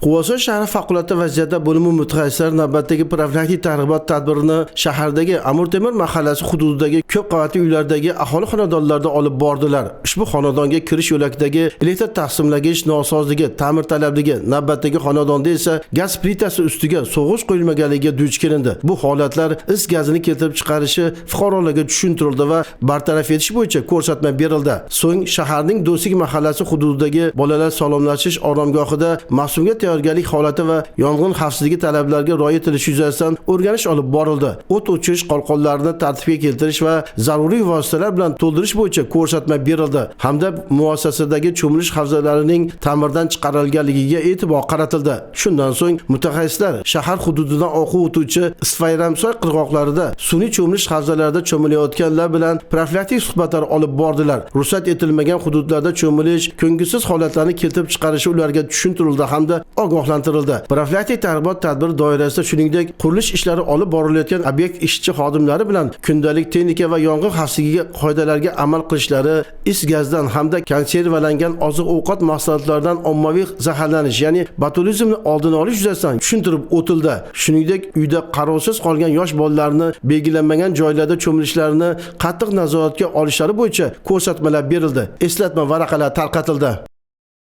Quvasoy shahri favqulodda vaziyatlar bo'limi mutaxassislari navbatdagi profilaktik targ'ibot tadbirini shahardagi Amir Temur mahallasi hududidagi ko'p qavatli uylardagi aholi xonadonlarida olib bordilar. Ushbu xonadonga kirish yo'lakidagi elektr taqsimlagich nosozligi, ta'mir talabligi, navbatdagi xonadonda esa gaz plitasi ustiga so'g'ish qo'yilmaganligiga duch kelindi. Bu holatlar is gazini keltirib chiqarishi fuqarolarga tushuntirildi va bartaraf etish bo'yicha ko'rsatma berildi. So'ng shaharning Do'stik mahallasi hududidagi bolalar salomlashish oromgohida mavsumga tayyorgarlik holati va yong'in xavfsizligi talablariga rioya etilishi yuzasidan o'rganish olib borildi. O't o'chirish qolqonlarini tartibga keltirish va zaruriy vositalar bilan to'ldirish bo'yicha ko'rsatma berildi hamda muassasadagi cho'milish havzalarining ta'mirdan chiqarilganligiga e'tibor qaratildi. Shundan so'ng mutaxassislar shahar hududidan oqib o'tuvchi Isfayramsoy qirg'oqlarida sun'iy cho'milish havzalarida cho'milayotganlar bilan profilaktik suhbatlar olib bordilar. Ruxsat etilmagan hududlarda cho'milish ko'ngilsiz holatlarni keltirib chiqarishi ularga tushuntirildi hamda ogohlantirildi. Profilaktik targ'ibot tadbiri doirasida shuningdek qurilish ishlari olib borilayotgan obyekt ishchi xodimlari bilan kundalik texnika va yong'in xavfsizligi qoidalariga amal qilishlari, is gazdan hamda konservalangan oziq-ovqat mahsulotlaridan ommaviy zaharlanish, ya'ni botulizmni oldini olish yuzasidan tushuntirib o'tildi. Shuningdek, uyda qarovsiz qolgan yosh bolalarni belgilanmagan joylarda cho'milishlarini qattiq nazoratga olishlari bo'yicha ko'rsatmalar berildi. Eslatma varaqalari tarqatildi.